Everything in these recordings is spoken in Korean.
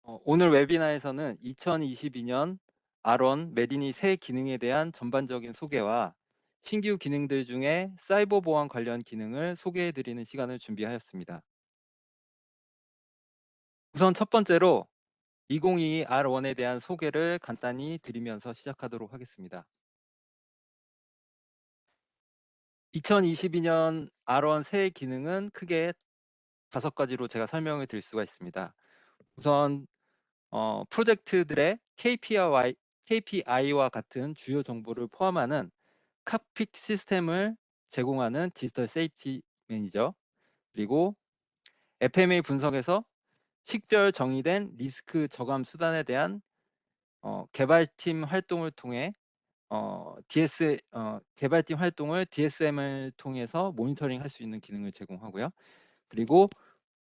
오늘 웨비나에서는 2022년 R1 메디니 새 기능에 대한 전반적인 소개와 신규 기능들 중에 사이버 보안 관련 기능을 소개해 드리는 시간을 준비하였습니다. 우선 첫 번째로 2022 R1에 대한 소개를 간단히 드리면서 시작하도록 하겠습니다. 2022년 R1 새 기능은 크게 5가지로 제가 설명을 드릴 수가 있습니다. 우선 프로젝트들의 KPI와 같은 주요 정보를 포함하는 칵핏 시스템을 제공하는 디지털 세이프티 매니저, 그리고 FMA 분석에서 식별 정의된 리스크 저감 수단에 대한 개발팀 활동을 통해 개발팀 활동을 DSM을 통해서 모니터링할 수 있는 기능을 제공하고요. 그리고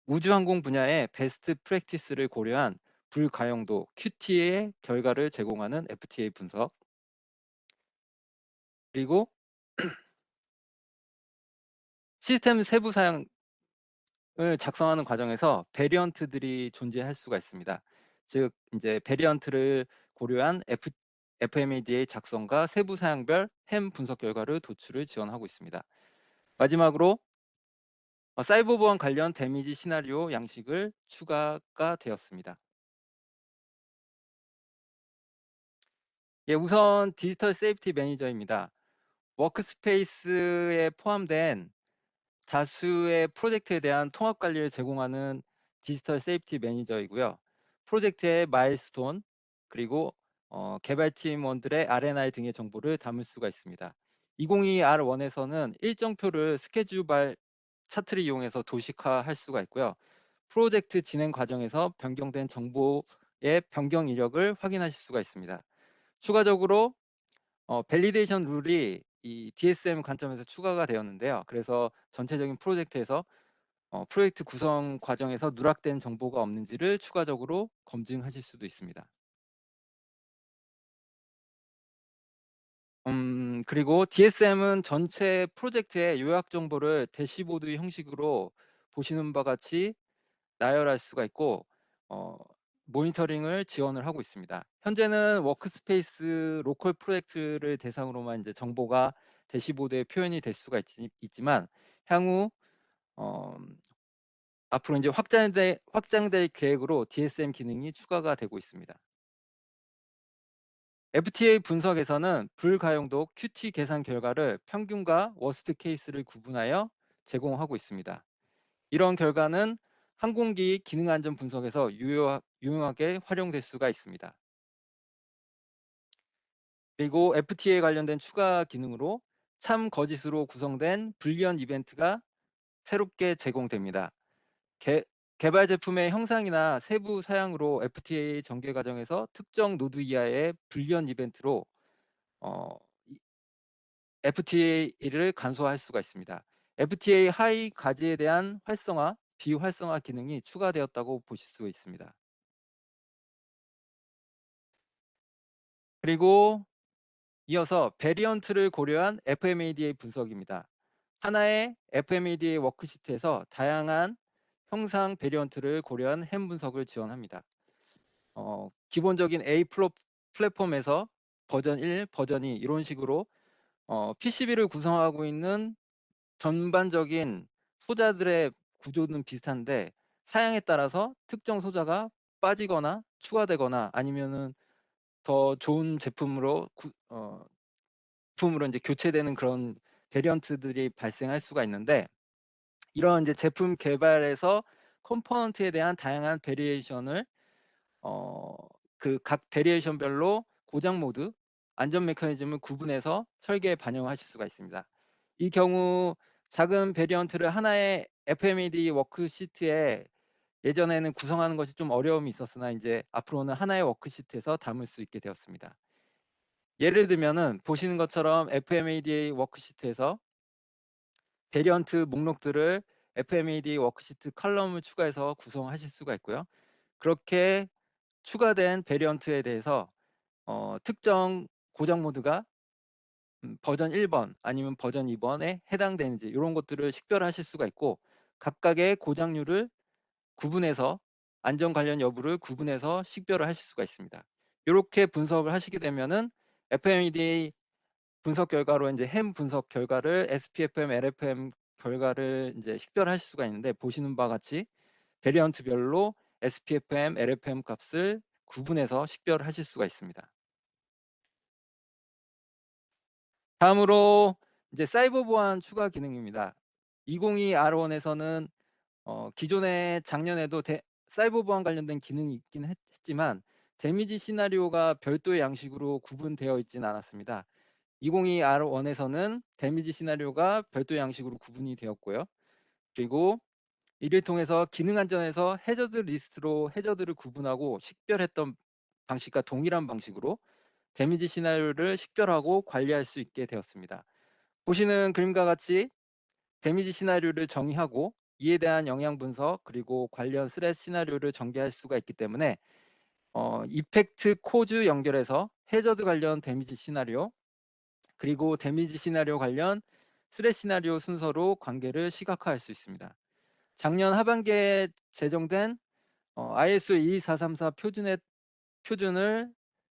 우주항공 분야의 베스트 프랙티스를 고려한 불가용도 QT의 결과를 제공하는 FTA 분석, 그리고 시스템 세부 사양을 작성하는 과정에서 베리언트들이 존재할 수가 있습니다. 즉 이제 베리언트를 고려한 FMADA 작성과 세부 사양별 햄 분석 결과를 도출을 지원하고 있습니다. 마지막으로 사이버 보안 관련 데미지 시나리오 양식을 추가가 되었습니다. 예, 우선 디지털 세이프티 매니저입니다. 워크스페이스에 포함된 다수의 프로젝트에 대한 통합 관리를 제공하는 디지털 세이프티 매니저이고요. 프로젝트의 마일스톤, 그리고 개발팀원들의 R&I 등의 정보를 담을 수가 있습니다. 2022 R1에서는 일정표를 스케줄발 차트를 이용해서 도식화할 수가 있고요. 프로젝트 진행 과정에서 변경된 정보의 변경 이력을 확인하실 수가 있습니다. 추가적으로 밸리데이션 룰이 이 DSM 관점에서 추가가 되었는데요. 그래서 전체적인 프로젝트에서 프로젝트 구성 과정에서 누락된 정보가 없는지를 추가적으로 검증하실 수도 있습니다. 그리고 DSM은 전체 프로젝트의 요약 정보를 대시보드 형식으로 보시는 바와 같이 나열할 수가 있고 모니터링을 지원을 하고 있습니다. 현재는 워크스페이스 로컬 프로젝트를 대상으로만 이제 정보가 대시보드에 표현이 될 수가 있지만 향후 어, 앞으로 이제 확장될 계획으로 DSM 기능이 추가가 되고 있습니다. FTA 분석에서는 불가용도 QT 계산 결과를 평균과 워스트 케이스를 구분하여 제공하고 있습니다. 이런 결과는 항공기 기능 안전 분석에서 유용하게 활용될 수가 있습니다. 그리고 FTA 관련된 추가 기능으로 참 거짓으로 구성된 불리언 이벤트가 새롭게 제공됩니다. 개발 제품의 형상이나 세부 사양으로 FTA 전개 과정에서 특정 노드 이하의 불리언 이벤트로 FTA를 간소화할 수가 있습니다. FTA 하위 가지에 대한 활성화, 비활성화 기능이 추가되었다고 보실 수 있습니다. 그리고 이어서 베리언트를 고려한 FMADA 분석입니다. 하나의 FMADA 워크시트에서 다양한 형상 베리언트를 고려한 햄 분석을 지원합니다. 기본적인 A 플랫폼에서 버전 1, 버전 2 이런 식으로 PCB를 구성하고 있는 전반적인 소자들의 구조는 비슷한데 사양에 따라서 특정 소자가 빠지거나 추가되거나 아니면은 더 좋은 제품으로 이제 교체되는 그런 베리언트들이 발생할 수가 있는데 이런 이제 제품 개발에서 컴포넌트에 대한 다양한 베리에이션을 그 각 베리에이션별로 고장 모드, 안전 메커니즘을 구분해서 설계에 반영하실 수가 있습니다. 이 경우 작은 베리언트를 하나의 FMED 워크시트에 예전에는 구성하는 것이 좀 어려움이 있었으나 이제 앞으로는 하나의 워크시트에서 담을 수 있게 되었습니다. 예를 들면은 보시는 것처럼 FMED 워크시트에서 베리언트 목록들을 FMED 워크시트 컬럼을 추가해서 구성하실 수가 있고요. 그렇게 추가된 베리언트에 대해서 특정 고장 모드가 버전 1번 아니면 버전 2번에 해당되는지 이런 것들을 식별하실 수가 있고 각각의 고장률을 구분해서 안전 관련 여부를 구분해서 식별을 하실 수가 있습니다. 요렇게 분석을 하시게 되면은 FMEA 분석 결과로 인제 햄 분석 결과를 SPFM, LFM 결과를 인제 식별하실 수가 있는데, 보시는 바와 같이 베리언트별로 SPFM, LFM 값을 구분해서 식별을 하실 수가 있습니다. 다음으로 이제 사이버 보안 추가 기능입니다. 202 R1에서는 기존에 작년에도 사이버 보안 관련된 기능이 있긴 했지만 데미지 시나리오가 별도의 양식으로 구분되어 있지는 않았습니다. 202 R1에서는 데미지 시나리오가 별도의 양식으로 구분이 되었고요. 그리고 이를 통해서 기능 안전에서 해저드 리스트로 해저드를 구분하고 식별했던 방식과 동일한 방식으로 데미지 시나리오를 식별하고 관리할 수 있게 되었습니다. 보시는 그림과 같이 데미지 시나리오를 정의하고 이에 대한 영향 분석, 그리고 관련 스레 시나리오를 전개할 수가 있기 때문에 이펙트 코즈 연결해서 해저드 관련 데미지 시나리오, 그리고 데미지 시나리오 관련 스레 시나리오 순서로 관계를 시각화할 수 있습니다. 작년 하반기에 제정된 ISO 22434 표준을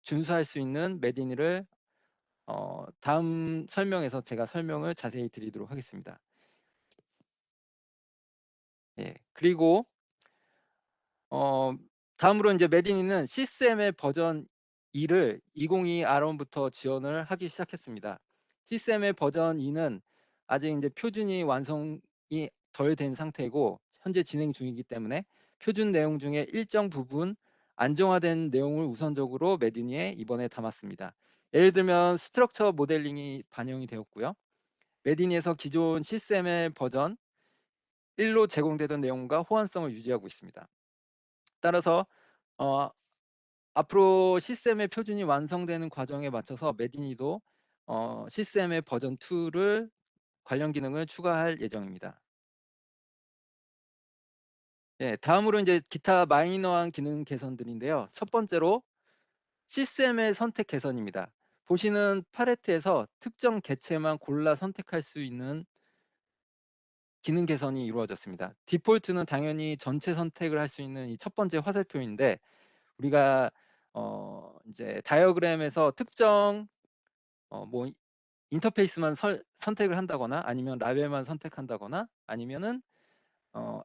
준수할 수 있는 메디니를 다음 설명에서 제가 설명을 자세히 드리도록 하겠습니다. 예. 그리고 어 다음으로 인제 메디니는 시스엠의 버전 2를 2022 R1부터 지원을 하기 시작했습니다. 시스엠의 버전 2는 아직 인제 표준이 완성이 덜 된 상태고 현재 진행 중이기 때문에 표준 내용 중에 일정 부분 안정화된 내용을 우선적으로 메디니에 이번에 담았습니다. 예를 들면 스트럭처 모델링이 반영이 되었고요. 메디니에서 기존 시스엠의 버전 1로 제공되던 내용과 호환성을 유지하고 있습니다. 따라서 어 앞으로 시스템의 표준이 완성되는 과정에 맞춰서 메디니도 시스템의 버전 2를 관련 기능을 추가할 예정입니다. 예, 다음으로 인제 기타 마이너한 기능 개선들인데요. 첫 번째로 시스템의 선택 개선입니다. 보시는 팔레트에서 특정 객체만 골라 선택할 수 있는 기능 개선이 이루어졌습니다. 디폴트는 당연히 전체 선택을 할 수 있는 이 첫 번째 화살표인데, 우리가 인제 다이어그램에서 특정 뭐 인터페이스만 선택을 한다거나, 아니면 라벨만 선택한다거나, 아니면은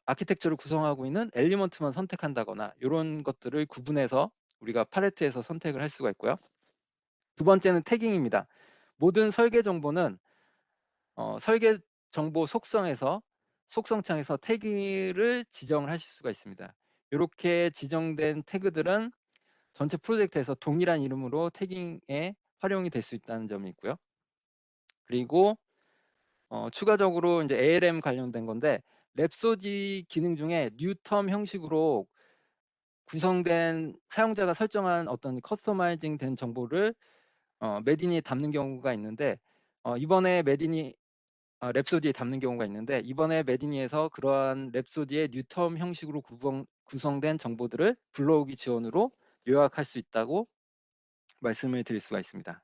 아키텍처를 구성하고 있는 엘리먼트만 선택한다거나, 요런 것들을 구분해서 우리가 팔레트에서 선택을 할 수가 있고요. 두 번째는 태깅입니다. 모든 설계 정보는 설계 정보 속성창에서 태그를 지정을 하실 수가 있습니다. 요렇게 지정된 태그들은 전체 프로젝트에서 동일한 이름으로 태깅에 활용이 될 수 있다는 점이 있고요. 그리고 추가적으로 인제 ALM 관련된 건데, 랩소디 기능 중에 뉴텀 형식으로 구성된 사용자가 설정한 어떤 커스터마이징 된 정보를 메디니에 담는 경우가 있는데, 이번에 랩소디에 담는 경우가 있는데, 이번에 메디니에서 그러한 랩소디의 뉴텀 형식으로 구성된 정보들을 불러오기 지원으로 요약할 수 있다고 말씀을 드릴 수가 있습니다.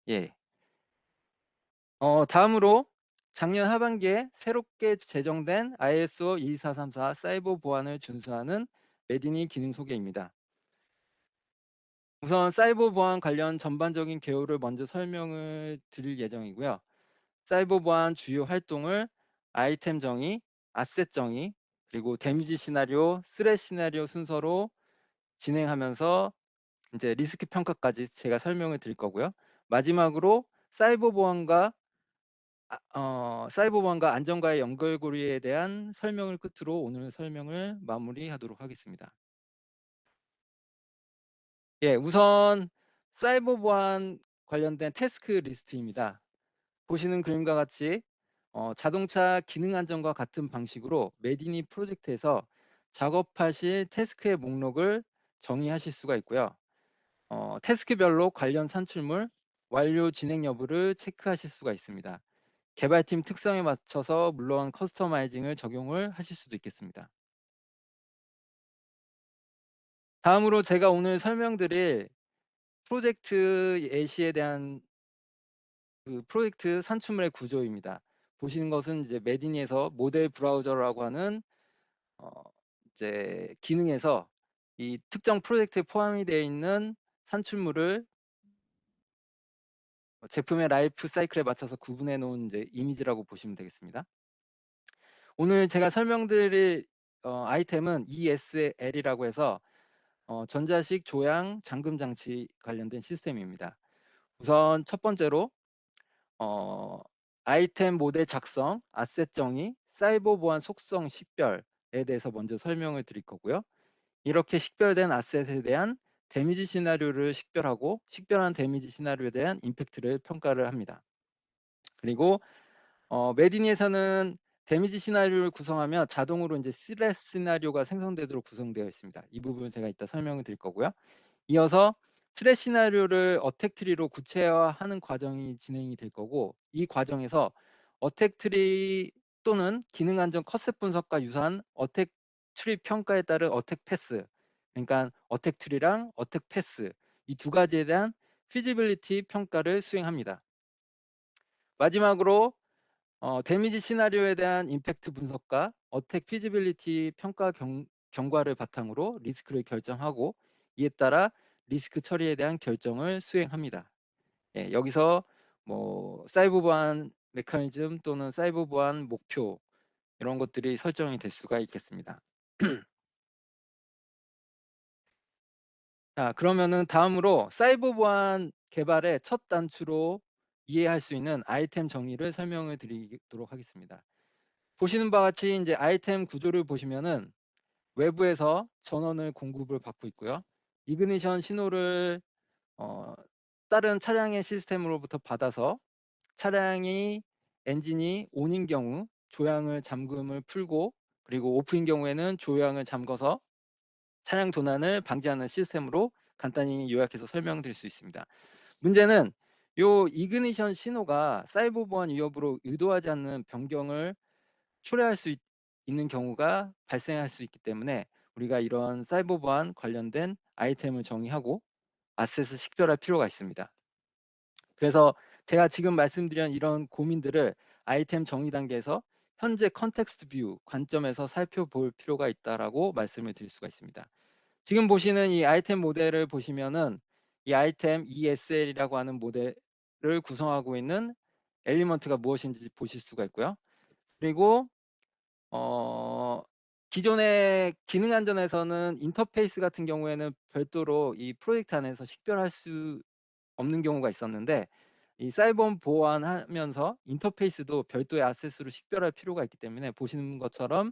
예. 다음으로 작년 하반기에 새롭게 제정된 ISO 22434 사이버 보안을 준수하는 메디니 기능 소개입니다. 우선 사이버 보안 관련 전반적인 개요를 먼저 설명을 드릴 예정이고요. 사이버 보안 주요 활동을 아이템 정의, 아셋 정의, 그리고 데미지 시나리오, 스레 시나리오 순서로 진행하면서 인제 리스크 평가까지 제가 설명을 드릴 거고요. 마지막으로 사이버 보안과 안전과의 연결고리에 대한 설명을 끝으로 오늘 설명을 마무리하도록 하겠습니다. 예, 우선 사이버 보안 관련된 태스크 리스트입니다. 보시는 그림과 같이 자동차 기능 안전과 같은 방식으로 메디니 프로젝트에서 작업하실 태스크의 목록을 정의하실 수가 있고요. 태스크별로 관련 산출물, 완료 진행 여부를 체크하실 수가 있습니다. 개발팀 특성에 맞춰서 물론 커스터마이징을 적용을 하실 수도 있겠습니다. 다음으로 제가 오늘 설명드릴 프로젝트 예시에 대한 그 프로젝트 산출물의 구조입니다. 보시는 것은 이제 메디니에서 모델 브라우저라고 하는 이제 기능에서 이 특정 프로젝트에 포함이 되어 있는 산출물을 제품의 라이프 사이클에 맞춰서 구분해 놓은 이제 이미지라고 보시면 되겠습니다. 오늘 제가 설명드릴 아이템은 ESL이라고 해서 전자식 조향 잠금 장치 관련된 시스템입니다. 우선 첫 번째로 아이템 모델 작성, 아셋 정의, 사이버 보안 속성 식별에 대해서 먼저 설명을 드릴 거고요. 이렇게 식별된 아셋에 대한 데미지 시나리오를 식별하고 식별한 데미지 시나리오에 대한 임팩트를 평가를 합니다. 그리고 메디니에서는 데미지 시나리오를 구성하며 자동으로 이제 스트레스 시나리오가 생성되도록 구성되어 있습니다. 이 부분은 제가 이따 설명을 드릴 거고요. 이어서 스트레스 시나리오를 어택 트리로 구체화하는 과정이 진행이 될 거고, 이 과정에서 어택 트리 또는 기능 안전 컨셉 분석과 유사한 어택 트리 평가에 따른 어택 패스, 그러니까 어택 트리랑 어택 패스 이 두 가지에 대한 피지빌리티 평가를 수행합니다. 마지막으로 데미지 시나리오에 대한 임팩트 분석과 어택 피지빌리티 평가 경과를 바탕으로 리스크를 결정하고, 이에 따라 리스크 처리에 대한 결정을 수행합니다. 예, 여기서 뭐 사이버 보안 메커니즘 또는 사이버 보안 목표 이런 것들이 설정이 될 수가 있겠습니다. 자, 그러면은 다음으로 사이버 보안 개발의 첫 단추로 이해할 수 있는 아이템 정의를 설명을 드리도록 하겠습니다. 보시는 바와 같이 이제 아이템 구조를 보시면은 외부에서 전원을 공급을 받고 있고요. 이그니션 신호를 다른 차량의 시스템으로부터 받아서 차량이 엔진이 온인 경우 조향을 잠금을 풀고, 그리고 오프인 경우에는 조향을 잠궈서 차량 도난을 방지하는 시스템으로 간단히 요약해서 설명드릴 수 있습니다. 문제는 요 이그니션 신호가 사이버 보안 위협으로 의도하지 않는 변경을 초래할 수 있는 경우가 발생할 수 있기 때문에 우리가 이런 사이버 보안 관련된 아이템을 정의하고 아셋을 식별할 필요가 있습니다. 그래서 제가 지금 말씀드린 이런 고민들을 아이템 정의 단계에서 현재 컨텍스트 뷰 관점에서 살펴볼 필요가 있다라고 말씀을 드릴 수가 있습니다. 지금 보시는 이 아이템 모델을 보시면은 이 아이템 ESL이라고 하는 모델을 구성하고 있는 엘리먼트가 무엇인지 보실 수가 있고요. 그리고 기존의 기능 안전에서는 인터페이스 같은 경우에는 별도로 이 프로젝트 안에서 식별할 수 없는 경우가 있었는데, 이 사이버 보안하면서 인터페이스도 별도의 아셋으로 식별할 필요가 있기 때문에 보시는 것처럼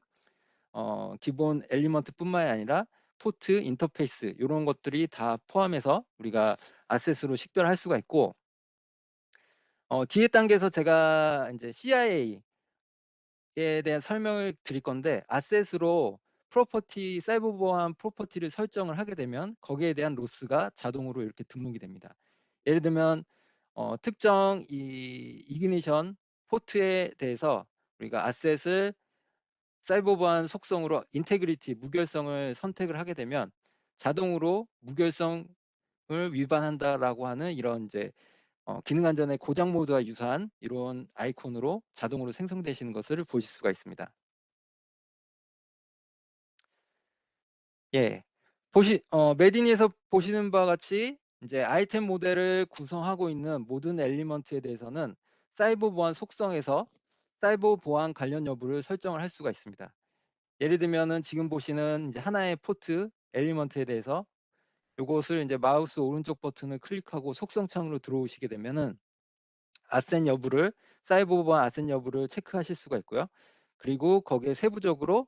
기본 엘리먼트뿐만이 아니라 포트, 인터페이스 이런 것들이 다 포함해서 우리가 아셋으로 식별할 수가 있고, 뒤에 단계에서 제가 이제 CIA에 대한 설명을 드릴 건데, 아셋으로 프로퍼티, 사이버 보안 프로퍼티를 설정을 하게 되면 거기에 대한 로스가 자동으로 이렇게 등록이 됩니다. 예를 들면 특정 이 이그니션 포트에 대해서 우리가 아셋을 사이버 보안 속성으로 인테그리티, 무결성을 선택을 하게 되면 자동으로 무결성을 위반한다라고 하는 이런 이제 기능 안전의 고장 모드와 유사한 이런 아이콘으로 자동으로 생성되시는 것을 보실 수가 있습니다. 예, 메디니에서 보시는 바와 같이 이제 아이템 모델을 구성하고 있는 모든 엘리먼트에 대해서는 사이버 보안 속성에서 사이버 보안 관련 여부를 설정을 할 수가 있습니다. 예를 들면은 지금 보시는 이제 하나의 포트 엘리먼트에 대해서 이것을 이제 마우스 오른쪽 버튼을 클릭하고 속성 창으로 들어오시게 되면은 아센 여부를 사이버 보안 아센 여부를 체크하실 수가 있고요. 그리고 거기에 세부적으로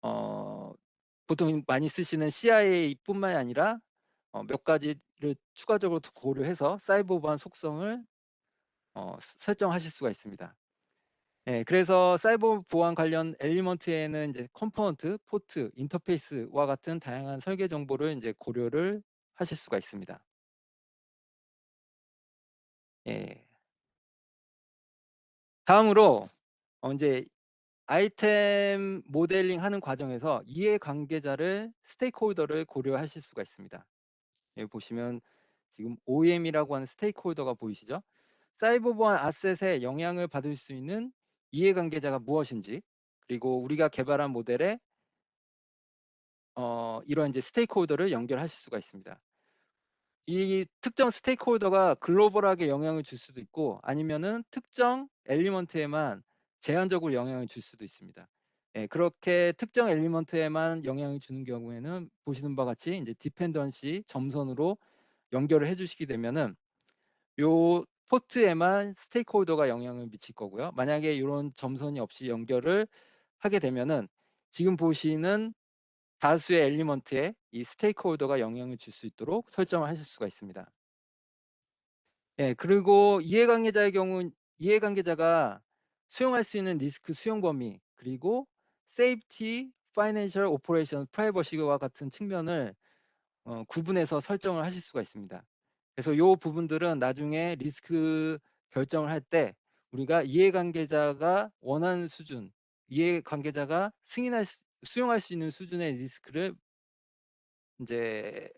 어, 보통 많이 쓰시는 CIA뿐만이 아니라 몇 가지를 추가적으로 고려해서 사이버 보안 속성을 설정하실 수가 있습니다. 예, 그래서 사이버 보안 관련 엘리먼트에는 이제 컴포넌트, 포트, 인터페이스와 같은 다양한 설계 정보를 이제 고려를 하실 수가 있습니다. 예. 다음으로 이제 아이템 모델링 하는 과정에서 이해 관계자를 스테이크홀더를 고려하실 수가 있습니다. 여기 보시면 지금 OEM이라고 하는 스테이크홀더가 보이시죠? 사이버 보안 아셋에 영향을 받을 수 있는 이해관계자가 무엇인지, 그리고 우리가 개발한 모델에 이런 이제 스테이크홀더를 연결하실 수가 있습니다. 이 특정 스테이크홀더가 글로벌하게 영향을 줄 수도 있고, 아니면은 특정 엘리먼트에만 제한적으로 영향을 줄 수도 있습니다. 예, 그렇게 특정 엘리먼트에만 영향을 주는 경우에는 보시는 바와 같이 이제 디펜던시 점선으로 연결을 해주시게 되면은 요 포트에만 스테이크홀더가 영향을 미칠 거고요. 만약에 이런 점선이 없이 연결을 하게 되면은 지금 보시는 다수의 엘리먼트에 이 스테이크홀더가 영향을 줄 수 있도록 설정을 하실 수가 있습니다. 예, 그리고 이해관계자의 경우 이해관계자가 수용할 수 있는 리스크 수용 범위, 그리고 세이프티, 파이낸셜 오퍼레이션, 프라이버시와 같은 측면을 구분해서 설정을 하실 수가 있습니다. 그래서 이 부분들은 나중에 리스크 결정을 할 때 우리가 이해관계자가 원하는 수준, 이해관계자가 수용할 수 있는 수준의 리스크를 이제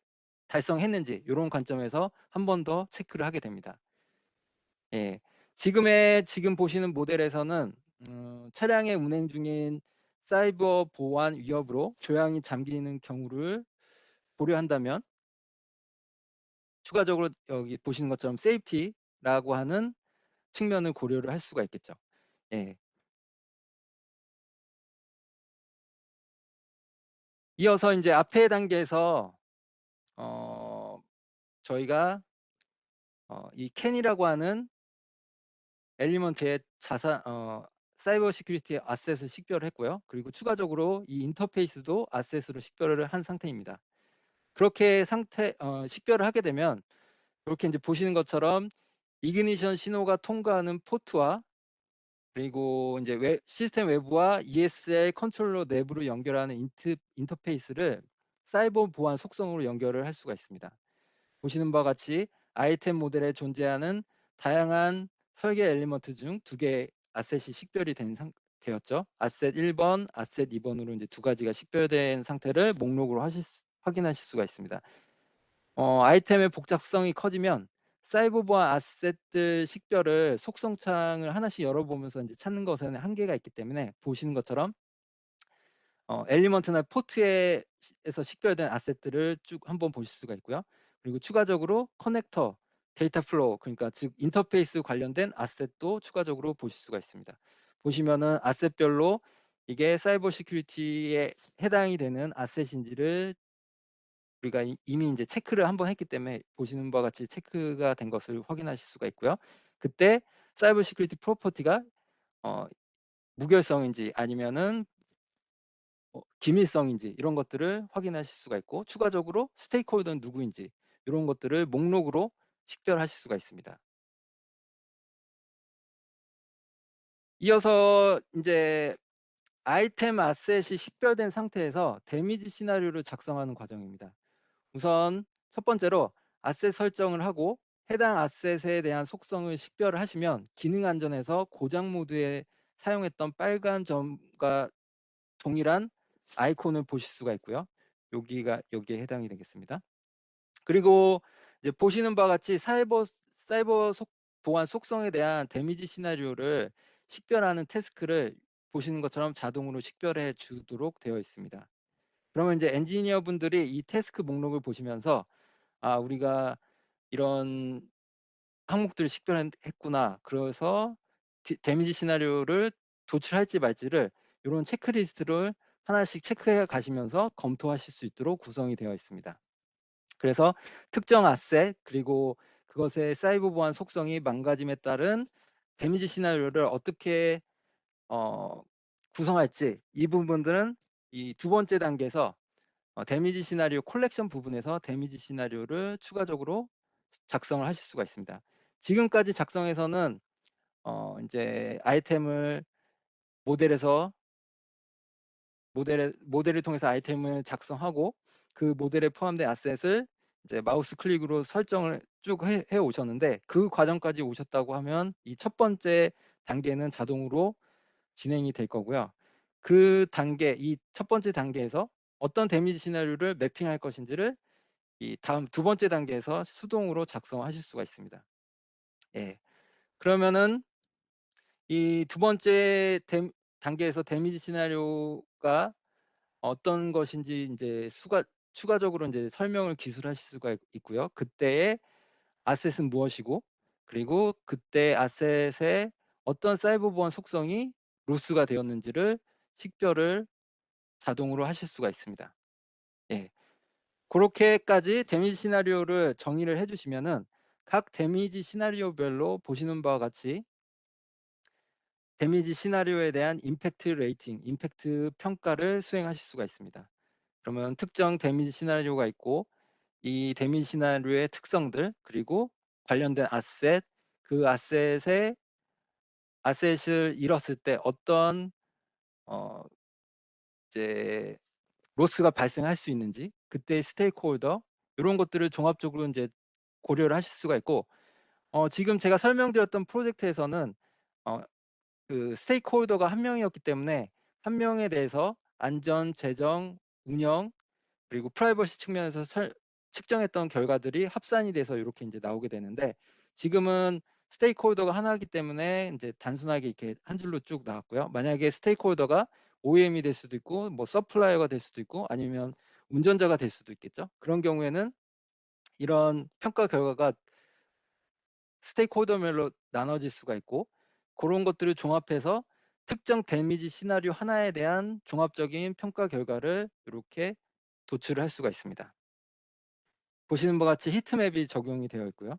달성했는지 이런 관점에서 한 번 더 체크를 하게 됩니다. 예, 지금 보시는 모델에서는 차량의 운행 중인 사이버 보안 위협으로 조향이 잠기는 경우를 고려한다면 추가적으로 여기 보시는 것처럼 세이프티라고 하는 측면을 고려를 할 수가 있겠죠. 예. 이어서 이제 앞에 단계에서 저희가 이 캔이라고 하는 엘리먼트의 사이버 시큐리티 아셋을 식별을 했고요. 그리고 추가적으로 이 인터페이스도 아셋으로 식별을 한 상태입니다. 그렇게 식별을 하게 되면 이렇게 이제 보시는 것처럼 이그니션 신호가 통과하는 포트와 그리고 이제 시스템 외부와 ESL 컨트롤러 내부를 연결하는 인터페이스를 사이버 보안 속성으로 연결을 할 수가 있습니다. 보시는 바와 같이 아이템 모델에 존재하는 다양한 설계 엘리먼트 중 두 개의 아셋이 식별이 되었죠. 아셋 1번, 아셋 2번으로 이제 두 가지가 식별된 상태를 목록으로 확인하실 수가 있습니다. 아이템의 복잡성이 커지면 사이버 보안 아셋들 식별을 속성창을 하나씩 열어보면서 이제 찾는 것에는 한계가 있기 때문에 보시는 것처럼 엘리먼트나 포트에서 식별된 아셋들을 쭉 한번 보실 수가 있고요. 그리고 추가적으로 커넥터, 데이터 플로우, 그러니까 즉 인터페이스 관련된 아셋도 추가적으로 보실 수가 있습니다. 보시면은 아셋별로 이게 사이버 시큐리티에 해당이 되는 아셋인지를 우리가 이미 이제 체크를 한번 했기 때문에 보시는 바와 같이 체크가 된 것을 확인하실 수가 있고요. 그때 사이버 시큐리티 프로퍼티가 무결성인지 아니면은 기밀성인지 이런 것들을 확인하실 수가 있고, 추가적으로 스테이크홀더는 누구인지 이런 것들을 목록으로 식별하실 수가 있습니다. 이어서 이제 아이템 아셋이 식별된 상태에서 데미지 시나리오를 작성하는 과정입니다. 우선 첫 번째로 아셋 설정을 하고 해당 아셋에 대한 속성을 식별을 하시면 기능 안전에서 고장 모드에 사용했던 빨간 점과 동일한 아이콘을 보실 수가 있고요. 여기에 해당이 되겠습니다. 그리고 이제 보시는 바와 같이 사이버 보안 속성에 대한 데미지 시나리오를 식별하는 태스크를 보시는 것처럼 자동으로 식별해 주도록 되어 있습니다. 그러면 이제 엔지니어 분들이 이 태스크 목록을 보시면서 우리가 이런 항목들을 식별했구나. 그래서 데미지 시나리오를 도출할지 말지를 이런 체크리스트를 하나씩 체크해 가시면서 검토하실 수 있도록 구성이 되어 있습니다. 그래서 특정 아셋 그리고 그것의 사이버 보안 속성이 망가짐에 따른 데미지 시나리오를 어떻게 구성할지 이 부분들은 이 두 번째 단계에서 데미지 시나리오 콜렉션 부분에서 데미지 시나리오를 추가적으로 작성을 하실 수가 있습니다. 지금까지 작성에서는 이제 아이템을 모델에서 모델을 통해서 아이템을 작성하고 그 모델에 포함된 아셋을 이제 마우스 클릭으로 설정을 쭉 해 오셨는데, 그 과정까지 오셨다고 하면 이 첫 번째 단계는 자동으로 진행이 될 거고요. 이 첫 번째 단계에서 어떤 데미지 시나리오를 매핑할 것인지를 이 다음 두 번째 단계에서 수동으로 작성하실 수가 있습니다. 예. 그러면은 이 두 번째 단계에서 데미지 시나리오가 어떤 것인지 인제 추가적으로 인제 설명을 기술하실 수가 있고요. 그때의 아셋은 무엇이고, 그리고 그때 아셋의 어떤 사이버 보안 속성이 로스가 되었는지를 식별을 자동으로 하실 수가 있습니다. 예. 고렇게까지 데미지 시나리오를 정의를 해 주시면은 각 데미지 시나리오별로 보시는 바와 같이 데미지 시나리오에 대한 임팩트 레이팅, 임팩트 평가를 수행하실 수가 있습니다. 그러면 특정 데미지 시나리오가 있고, 이 데미지 시나리오의 특성들, 그리고 관련된 아셋, 그 아셋을 잃었을 때 어떤 어 이제 로스가 발생할 수 있는지, 그때의 스테이크홀더, 요런 것들을 종합적으로 인제 고려를 하실 수가 있고, 지금 제가 설명드렸던 프로젝트에서는 어 그 스테이크홀더가 한 명이었기 때문에 한 명에 대해서 안전, 재정, 운영, 그리고 프라이버시 측면에서 측정했던 결과들이 합산이 돼서 요렇게 인제 나오게 되는데, 지금은 스테이크홀더가 하나이기 때문에 인제 단순하게 이렇게 한 줄로 쭉 나왔고요. 만약에 스테이크홀더가 OEM이 될 수도 있고, 뭐 서플라이어가 될 수도 있고, 아니면 운전자가 될 수도 있겠죠. 그런 경우에는 이런 평가 결과가 스테이크홀더별로 나눠질 수가 있고, 고런 것들을 종합해서 특정 데미지 시나리오 하나에 대한 종합적인 평가 결과를 요렇게 도출을 할 수가 있습니다. 보시는 바와 같이 히트맵이 적용이 되어 있고요.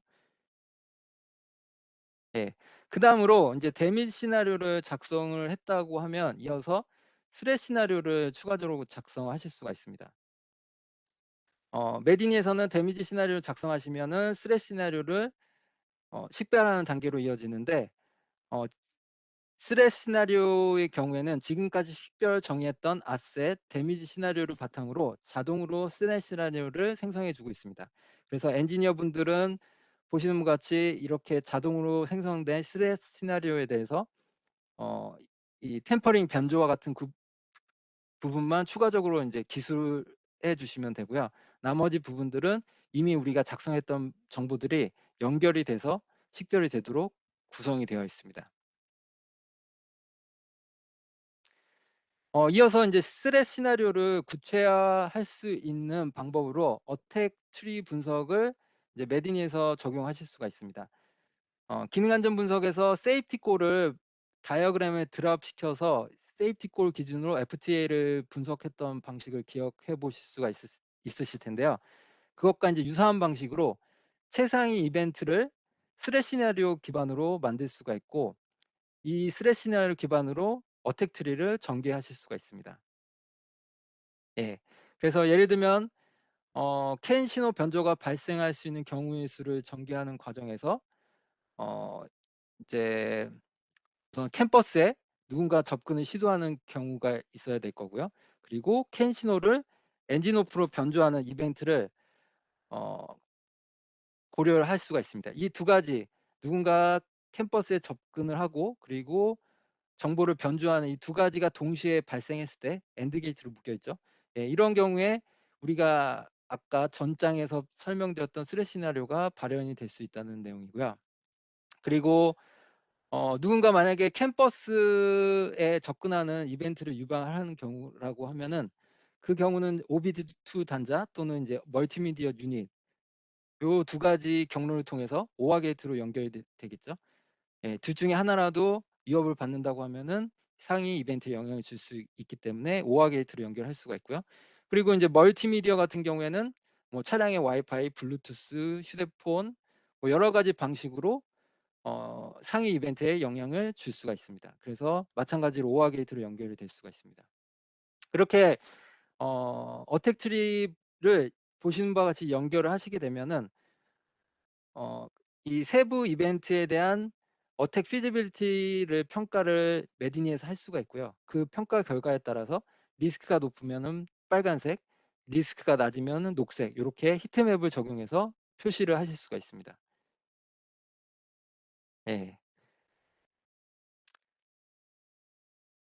예. 그다음으로 인제 데미지 시나리오를 작성을 했다고 하면 이어서 스레 시나리오를 추가적으로 작성하실 수가 있습니다. 메디니에서는 데미지 시나리오를 작성하시면은 스레 시나리오를 식별하는 단계로 이어지는데, 어 스레 시나리오의 경우에는 지금까지 식별 정의했던 아셋, 데미지 시나리오를 바탕으로 자동으로 스레 시나리오를 생성해 주고 있습니다. 그래서 엔지니어 분들은 보시는 것 같이 이렇게 자동으로 생성된 스레 시나리오에 대해서 어 이 템퍼링 변조와 같은 부분만 추가적으로 인제 기술해 주시면 되고요. 나머지 부분들은 이미 우리가 작성했던 정보들이 연결이 돼서 식별이 되도록 구성이 되어 있습니다. 이어서 인제 스레 시나리오를 구체화할 수 있는 방법으로 어택 트리 분석을 이제 메디니에서 적용하실 수가 있습니다. 기능 안전 분석에서 세이프티 골을 다이어그램에 드랍시켜서 세이프티 골 기준으로 FTA를 분석했던 방식을 기억해 보실 수가 있으실 텐데요. 그것과 인제 유사한 방식으로 최상위 이벤트를 스레 시나리오 기반으로 만들 수가 있고, 이 스레 시나리오 기반으로 어택 트리를 전개하실 수가 있습니다. 예. 그래서 예를 들면 캔 신호 변조가 발생할 수 있는 경우의 수를 전개하는 과정에서 어 이제 우선 캠퍼스에 누군가 접근을 시도하는 경우가 있어야 될 거고요. 그리고 캔 신호를 엔진 오프로 변조하는 이벤트를 어 고려를 할 수가 있습니다. 이 두 가지, 누군가 캠퍼스에 접근을 하고 그리고 정보를 변조하는 이 두 가지가 동시에 발생했을 때 엔드 게이트로 묶여 있죠. 예, 이런 경우에 우리가 아까 전 장에서 설명드렸던 스레 시나리오가 발현이 될 수 있다는 내용이고요. 그리고 누군가 만약에 캠퍼스에 접근하는 이벤트를 유발하는 경우라고 하면은, 그 경우는 OBD2 단자 또는 인제 멀티미디어 유닛, 요 두 가지 경로를 통해서 오화 게이트로 연결이 되겠죠. 예, 둘 중에 하나라도 위협을 받는다고 하면은 상위 이벤트에 영향을 줄 수 있기 때문에 오화 게이트로 연결할 수가 있고요. 그리고 인제 멀티미디어 같은 경우에는 뭐 차량의 와이파이, 블루투스, 휴대폰, 뭐 여러 가지 방식으로 상위 이벤트에 영향을 줄 수가 있습니다. 그래서 마찬가지로 오화 게이트로 연결이 될 수가 있습니다. 그렇게 어택 트리를 보시는 바와 같이 연결을 하시게 되면은 어 이 세부 이벤트에 대한 어택 피지빌리티를 평가를 메디니에서 할 수가 있고요. 그 평가 결과에 따라서 리스크가 높으면은 빨간색, 리스크가 낮으면은 녹색, 요렇게 히트맵을 적용해서 표시를 하실 수가 있습니다. 예.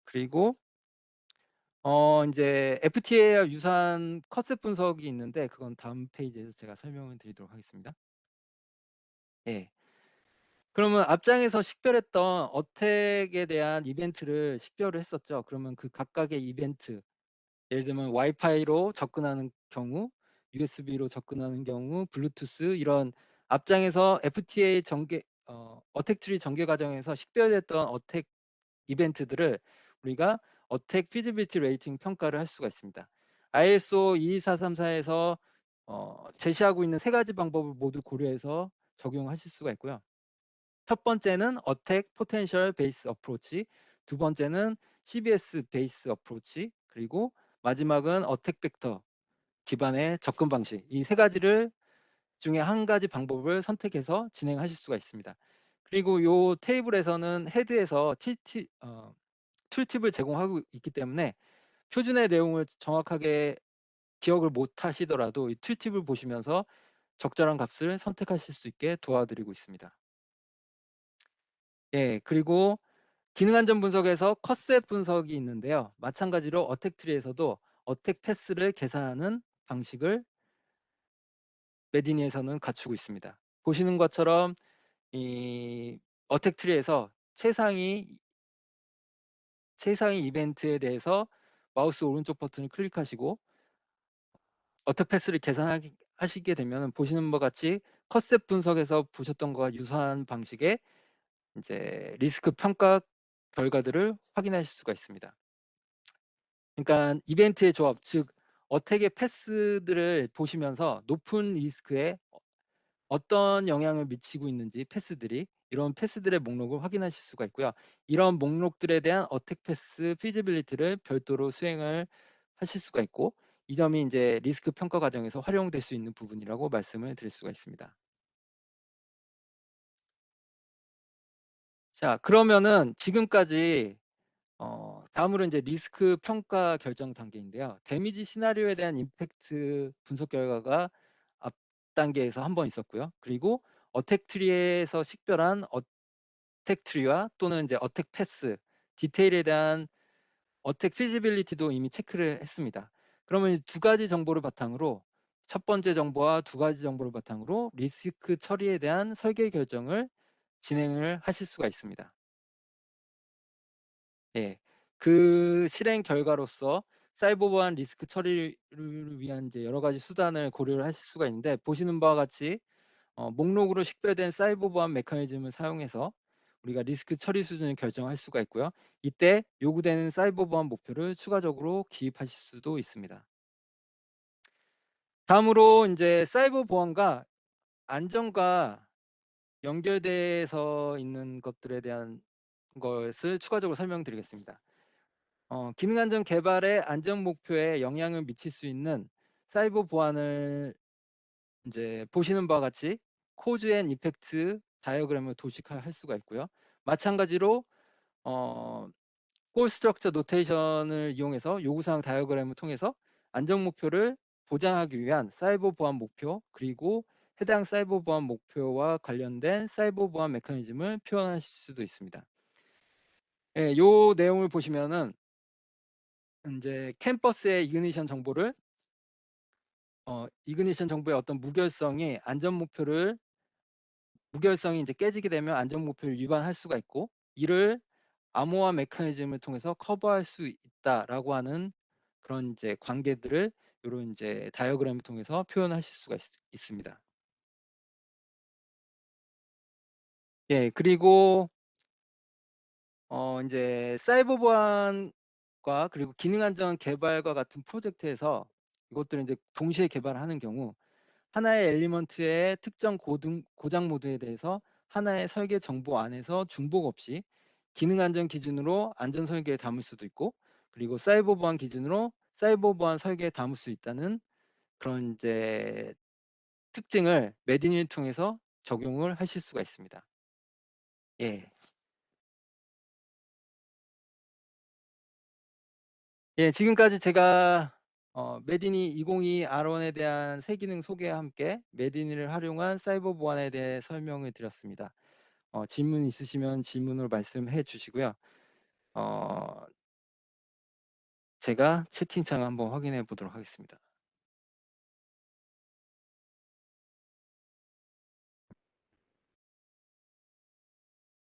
그리고 인제 FTA와 유사한 컨셉 분석이 있는데, 그건 다음 페이지에서 제가 설명을 드리도록 하겠습니다. 예. 그러면 앞장에서 식별했던 어택에 대한 이벤트를 식별을 했었죠. 그러면 그 각각의 이벤트, 예를 들면 와이파이로 접근하는 경우, USB로 접근하는 경우, 블루투스 이런 앞장에서 FTA 전개 어택 트리 전개 과정에서 식별됐던 어택 이벤트들을 우리가 어택 피지빌리티 레이팅 평가를 할 수가 있습니다. ISO 22434에서 제시하고 있는 세 가지 방법을 모두 고려해서 적용하실 수가 있고요. 첫 번째는 어택 포텐셜 베이스 어프로치, 두 번째는 CBS 베이스 어프로치, 그리고 마지막은 어택 벡터 기반의 접근 방식. 이 세 가지를 중에 한 가지 방법을 선택해서 진행하실 수가 있습니다. 그리고 이 테이블에서는 헤드에서 툴팁을 제공하고 있기 때문에 표준의 내용을 정확하게 기억을 못 하시더라도 이 툴팁을 보시면서 적절한 값을 선택하실 수 있게 도와드리고 있습니다. 예, 그리고 기능 안전 분석에서 컷셋 분석이 있는데요. 마찬가지로 어택 트리에서도 어택 패스를 계산하는 방식을 메디니에서는 갖추고 있습니다. 보시는 것처럼 이 어택 트리에서 최상위 이벤트에 대해서 마우스 오른쪽 버튼을 클릭하시고 어택 패스를 계산하시게 되면 보시는 것 같이 컷셋 분석에서 보셨던 것과 유사한 방식의 이제 리스크 평가 결과들을 확인하실 수가 있습니다. 그러니까 이벤트의 조합, 즉 어택의 패스들을 보시면서 높은 리스크에 어떤 영향을 미치고 있는지 패스들이 이런 패스들의 목록을 확인하실 수가 있고요. 이런 목록들에 대한 어택 패스 피지빌리티를 별도로 수행을 하실 수가 있고 이 점이 이제 리스크 평가 과정에서 활용될 수 있는 부분이라고 말씀을 드릴 수가 있습니다. 자, 그러면은 지금까지 다음으로 이제 리스크 평가 결정 단계인데요. 데미지 시나리오에 대한 임팩트 분석 결과가 앞 단계에서 한 번 있었고요. 그리고 어택 트리에서 식별한 어택 트리와 또는 이제 어택 패스, 디테일에 대한 어택 피지빌리티도 이미 체크를 했습니다. 그러면 이 두 가지 정보를 바탕으로 첫 번째 정보와 두 가지 정보를 바탕으로 리스크 처리에 대한 설계 결정을 진행을 하실 수가 있습니다. 예. 그 실행 결과로서 사이버 보안 리스크 처리를 위한 이제 여러 가지 수단을 고려를 하실 수가 있는데 보시는 바와 같이 목록으로 식별된 사이버 보안 메커니즘을 사용해서 우리가 리스크 처리 수준을 결정할 수가 있고요. 이때 요구되는 사이버 보안 목표를 추가적으로 기입하실 수도 있습니다. 다음으로 이제 사이버 보안과 안전과 연결돼서 있는 것들에 대한 것을 추가적으로 설명드리겠습니다. 기능 안전 개발의 안전 목표에 영향을 미칠 수 있는 사이버 보안을 이제 보시는 바와 같이 코즈 앤 이펙트 다이어그램을 도식할 수가 있고요. 마찬가지로 콜 스트럭처 노테이션을 이용해서 요구사항 다이어그램을 통해서 안전 목표를 보장하기 위한 사이버 보안 목표 그리고 해당 사이버 보안 목표와 관련된 사이버 보안 메커니즘을 표현하실 수도 있습니다. 예, 요 내용을 보시면은 이제 캠퍼스의 이그니션 정보를 이그니션 정보의 어떤 무결성이 무결성이 이제 깨지게 되면 안전 목표를 위반할 수가 있고 이를 암호화 메커니즘을 통해서 커버할 수 있다라고 하는 그런 이제 관계들을 이런 이제 다이어그램을 통해서 표현하실 수가 있습니다. 예, 그리고 이제 사이버 보안과 그리고 기능 안전 개발과 같은 프로젝트에서 이것들을 이제 동시에 개발하는 경우 하나의 엘리먼트의 특정 고장 모드에 대해서 하나의 설계 정보 안에서 중복 없이 기능 안전 기준으로 안전 설계에 담을 수도 있고 그리고 사이버 보안 기준으로 사이버 보안 설계에 담을 수 있다는 그런 이제 특징을 메디니를 통해서 적용을 하실 수가 있습니다. 예. 예, 지금까지 제가 메디니 202 R1에 대한 새 기능 소개와 함께 메디니를 활용한 사이버 보안에 대해 설명을 드렸습니다. 질문 있으시면 질문으로 말씀해 주시고요. 제가 채팅창 한번 확인해 보도록 하겠습니다.